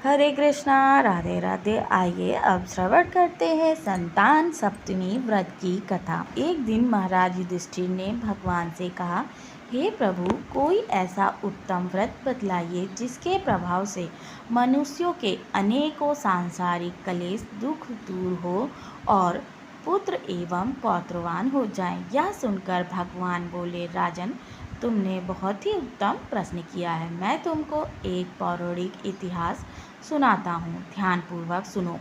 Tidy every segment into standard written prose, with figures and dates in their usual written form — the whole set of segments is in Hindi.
हरे कृष्णा, राधे राधे। आइए अब श्रवण करते हैं संतान सप्तमी व्रत की कथा। एक दिन महाराज युधिष्ठिर ने भगवान से कहा, हे प्रभु, कोई ऐसा उत्तम व्रत बतलाइए जिसके प्रभाव से मनुष्यों के अनेकों सांसारिक क्लेश दुख दूर हो और पुत्र एवं पौत्रवान हो जाएं। यह सुनकर भगवान बोले, राजन, तुमने बहुत ही उत्तम प्रश्न किया है। मैं तुमको एक पौराणिक इतिहास सुनाता हूँ, ध्यानपूर्वक सुनो।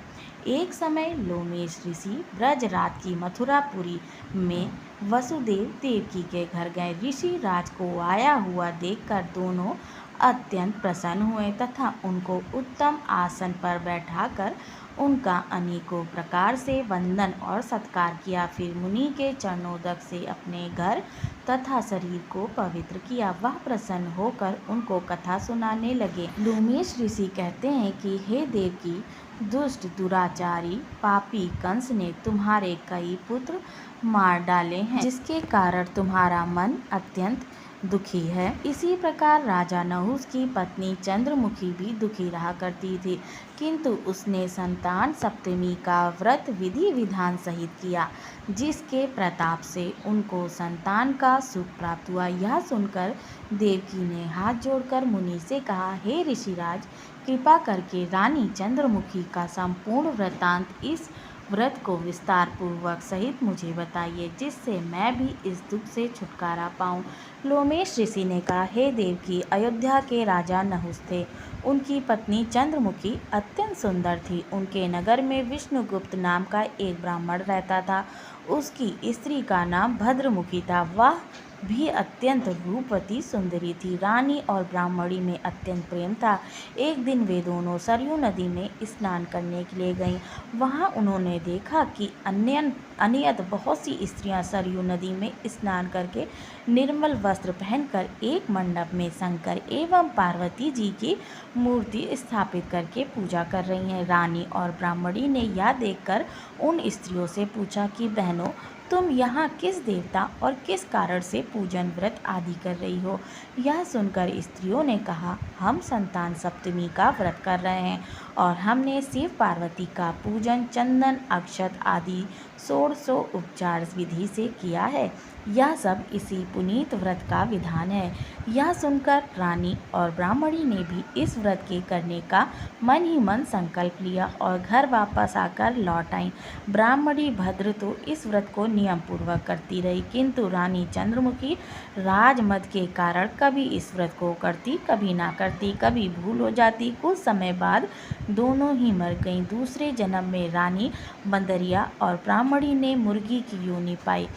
एक समय लोमेश ऋषि ब्रजराज की मथुरापुरी में वसुदेव देवकी के घर गए। ऋषि राज को आया हुआ देखकर दोनों अत्यंत प्रसन्न हुए तथा उनको उत्तम आसन पर बैठाकर उनका अनेकों प्रकार से वंदन और सत्कार किया। फिर मुनि के चरणोदक से अपने घर तथा शरीर को पवित्र किया। वह प्रसन्न होकर उनको कथा सुनाने लगे। लोमेश ऋषि कहते हैं कि हे देवकी, दुष्ट दुराचारी पापी कंस ने तुम्हारे कई पुत्र मार डाले हैं, जिसके कारण तुम्हारा मन अत्यंत दुखी है। इसी प्रकार राजा नहुस की पत्नी चंद्रमुखी भी दुखी रहा करती थी, किंतु उसने संतान सप्तमी का व्रत विधि विधान सहित किया, जिसके प्रताप से उनको संतान का सुख प्राप्त हुआ। यह सुनकर देवकी ने हाथ जोड़कर मुनि से कहा, हे ऋषिराज, कृपा करके रानी चंद्रमुखी का संपूर्ण वृत्तांत, इस व्रत को विस्तार पूर्वक सहित मुझे बताइए, जिससे मैं भी इस दुख से छुटकारा पाऊं। लोमेश ऋषि ने कहा, हे देवकी, अयोध्या के राजा नहुस थे। उनकी पत्नी चंद्रमुखी अत्यंत सुंदर थी। उनके नगर में विष्णुगुप्त नाम का एक ब्राह्मण रहता था। उसकी स्त्री का नाम भद्रमुखी था। वह भी अत्यंत रूपवती सुंदरी थी। रानी और ब्राह्मणी में अत्यंत प्रेम था। एक दिन वे दोनों सरयू नदी में स्नान करने के लिए गईं। वहां उन्होंने देखा कि अनियत बहुत सी स्त्रियां सरयू नदी में स्नान करके निर्मल वस्त्र पहनकर एक मंडप में शंकर एवं पार्वती जी की मूर्ति स्थापित करके पूजा कर रही हैं। रानी और ब्राह्मणी ने यह देखकर उन स्त्रियों से पूछा कि बहनों, तुम यहाँ किस देवता और किस कारण से पूजन व्रत आदि कर रही हो? यह सुनकर स्त्रियों ने कहा, हम संतान सप्तमी का व्रत कर रहे हैं और हमने शिव पार्वती का पूजन चंदन अक्षत आदि 1600 उपचार विधि से किया है। यह सब इसी पुनीत व्रत का विधान है। यह सुनकर रानी और ब्राह्मणी ने भी इस व्रत के करने का मन ही मन संकल्प लिया और घर वापस आकर लौट आई। ब्राह्मणी भद्र तो इस व्रत को नियम पूर्वक करती रही, किंतु रानी चंद्रमुखी राजमद के कारण कभी इस व्रत को करती, कभी ना करती, कभी भूल हो जाती। कुछ समय बाद दोनों ही मर गईं। दूसरे जन्म में रानी बंदरिया और ब्राह्मणी ने मुर्गी की योनि पाई,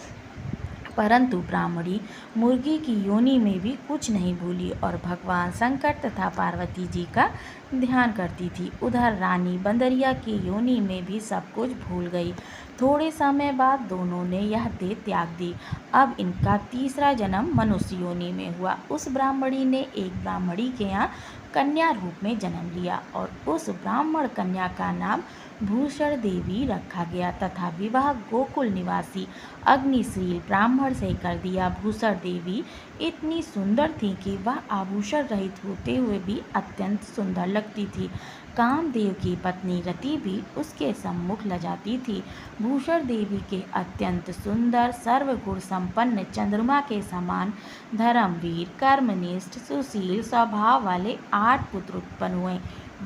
परंतु ब्राह्मणी मुर्गी की योनि में भी कुछ नहीं भूली और भगवान शंकर तथा पार्वती जी का ध्यान करती थी। उधर रानी बंदरिया की योनि में भी सब कुछ भूल गई। थोड़े समय बाद दोनों ने यह देह त्याग दी। अब इनका तीसरा जन्म मनुष्य योनि में हुआ। उस ब्राह्मणी ने एक ब्राह्मणी के यहाँ कन्या रूप में जन्म लिया और उस ब्राह्मण कन्या का नाम भूषण देवी रखा गया तथा विवाह गोकुल निवासी अग्निशील ब्राह्मण से कर दिया। भूषण देवी इतनी सुंदर थी कि वह आभूषण रहित होते हुए भी अत्यंत सुंदर लगती थी। कामदेव की पत्नी रति भी उसके सम्मुख लजाती थी। भूषण देवी के अत्यंत सुंदर सर्वगुण संपन्न चंद्रमा के समान धर्मवीर कर्मनिष्ठ सुशील स्वभाव वाले 8 पुत्र उत्पन्न हुए।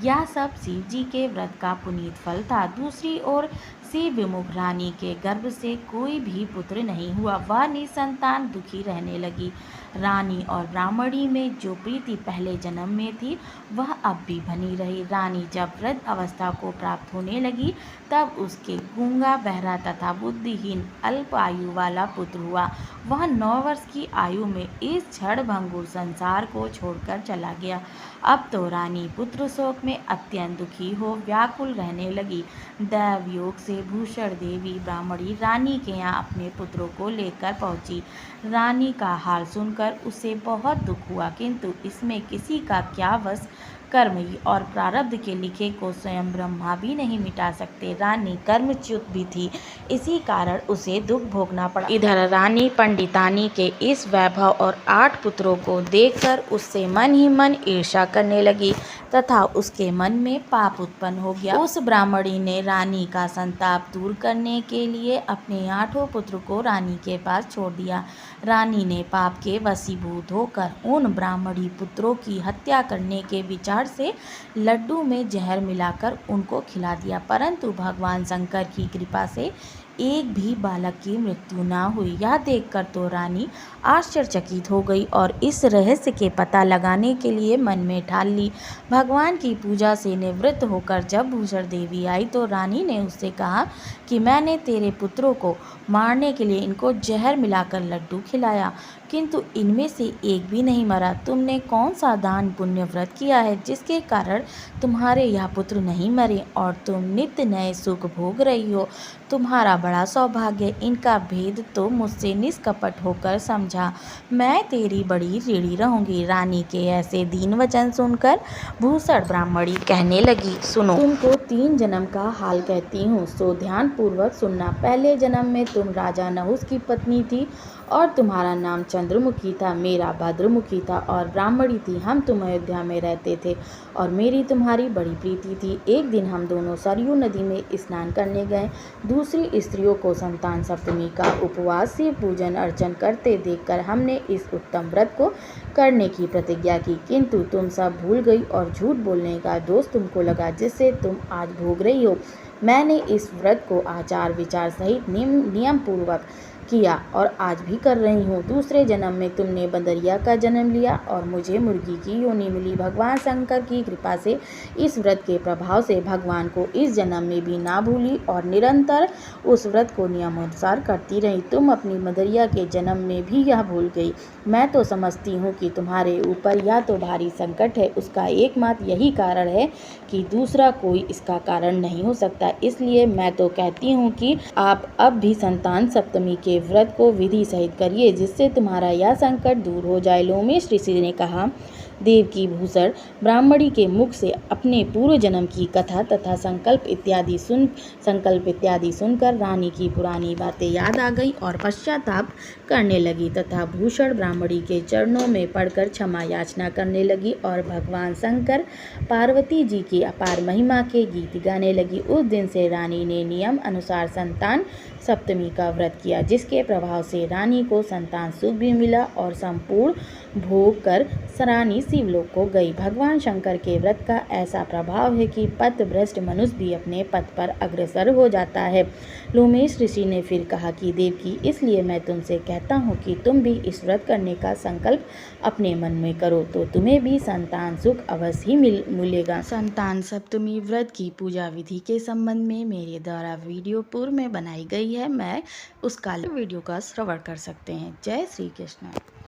यह सब शिव जी के व्रत का पुनीत फल था। दूसरी ओर शिव विमुख रानी के गर्भ से कोई भी पुत्र नहीं हुआ। वह निसंतान दुखी रहने लगी। रानी और ब्राह्मणी में जो प्रीति पहले जन्म में थी वह अब भी बनी रही। रानी जब वृद्ध अवस्था को प्राप्त होने लगी तब उसके गूंगा बहरा तथा बुद्धिहीन अल्प आयु वाला पुत्र हुआ। वह 9 वर्ष की आयु में इस क्षणभंगुर संसार को छोड़कर चला गया। अब तो रानी पुत्र शोक में अत्यंत दुखी हो व्याकुल रहने लगी। दैव योग से भूषण देवी ब्राह्मणी रानी के यहाँ अपने पुत्रों को लेकर पहुंची। रानी का हाल सुनकर उसे बहुत दुख हुआ, किंतु इसमें किसी का क्या वश कर्मई और प्रारब्ध के लिखे को स्वयं ब्रह्मा भी नहीं मिटा सकते। रानी कर्मच्युत भी थी, इसी कारण उसे दुख भोगना पड़ा। इधर रानी पंडितानी के इस वैभव और 8 पुत्रों को देखकर उससे मन ही मन ईर्ष्या करने लगी तथा उसके मन में पाप उत्पन्न हो गया। उस ब्राह्मणी ने रानी का संताप दूर करने के लिए अपने 8 पुत्र को रानी के पास छोड़ दिया। रानी ने पाप के वशीभूत होकर उन ब्राह्मणी पुत्रों की हत्या करने के विचार से लड्डू में जहर मिलाकर उनको खिला दिया, परंतु भगवान शंकर की कृपा से एक भी बालक की मृत्यु न हुई। यह देखकर तो रानी आश्चर्यचकित हो गई और इस रहस्य के पता लगाने के लिए मन में ठान ली। भगवान की पूजा से निवृत्त होकर जब भूषण देवी आई तो रानी ने उससे कहा कि मैंने तेरे पुत्रों को मारने के लिए इनको जहर मिलाकर लड्डू खिलाया, किंतु इनमें से एक भी नहीं मरा। तुमने कौन सा दान पुण्य व्रत किया है जिसके कारण तुम्हारे यह पुत्र नहीं मरे और तुम नित्य नए सुख भोग रही हो? तुम्हारा बड़ा सौभाग्य। इनका भेद तो मुझसे निष्कपट होकर समझा, मैं तेरी बड़ी ऋणी रहूंगी। रानी के ऐसे दीन वचन सुनकर भूषण ब्राह्मणी कहने लगी, सुनो, तुमको 3 जन्म का हाल कहती हूँ, सो ध्यान पूर्वक सुनना। पहले जन्म में तुम राजा नहुस की पत्नी थी और तुम्हारा नाम चंद्रमुखी था, मेरा भद्रमुखी था और ब्राह्मणी थी। हम तुम अयोध्या में रहते थे और मेरी तुम्हारी बड़ी प्रीति थी। एक दिन हम दोनों सरयू नदी में स्नान करने गए। दूसरी स्त्रियों को संतान सप्तमी का उपवास से पूजन अर्चन करते देखकर हमने इस उत्तम व्रत को करने की प्रतिज्ञा की, किंतु तुम सब भूल गई और झूठ बोलने का दोष तुमको लगा, जिससे तुम आज भोग रही हो। मैंने इस व्रत को आचार विचार सहित नियम पूर्वक किया और आज भी कर रही हूँ। दूसरे जन्म में तुमने बंदरिया का जन्म लिया और मुझे मुर्गी की योनि मिली। भगवान शंकर की कृपा से इस व्रत के प्रभाव से भगवान को इस जन्म में भी ना भूली और निरंतर उस व्रत को नियमानुसार करती रही। तुम अपनी बंदरिया के जन्म में भी यह भूल गई। मैं तो समझती हूँ कि तुम्हारे ऊपर यह तो भारी संकट है, उसका एकमात्र यही कारण है कि दूसरा कोई इसका कारण नहीं हो सकता। इसलिए मैं तो कहती हूँ कि आप अब भी संतान सप्तमी के व्रत को विधि सहित करिए, जिससे तुम्हारा यह संकट दूर हो जाए। लोमेश ऋषि ने कहा, देव की भूषण ब्राह्मणी के मुख से अपने पूर्व जन्म की कथा तथा संकल्प इत्यादि सुनकर रानी की पुरानी बातें याद आ गई और पश्चाताप करने लगी तथा भूषण ब्राह्मणी के चरणों में पड़कर क्षमा याचना करने लगी और भगवान शंकर पार्वती जी की अपार महिमा के गीत गाने लगी। उस दिन से रानी ने नियम अनुसार संतान सप्तमी का व्रत किया, जिसके प्रभाव से रानी को संतान सुख भी मिला और संपूर्ण भोग कर रानी शिवलोक को गई। भगवान शंकर के व्रत का ऐसा प्रभाव है कि पथभ्रष्ट मनुष्य भी अपने पथ पर अग्रसर हो जाता है। लोमेश ऋषि ने फिर कहा कि देवकी, इसलिए मैं तुमसे कहता हूँ कि तुम भी इस व्रत करने का संकल्प अपने मन में करो तो तुम्हें भी संतान सुख अवश्य ही मिलेगा। संतान सप्तमी व्रत की पूजा विधि के संबंध में मेरे द्वारा वीडियो पूर्व में बनाई गई है, मैं उसका वीडियो का श्रवण कर सकते हैं। जय श्री कृष्ण।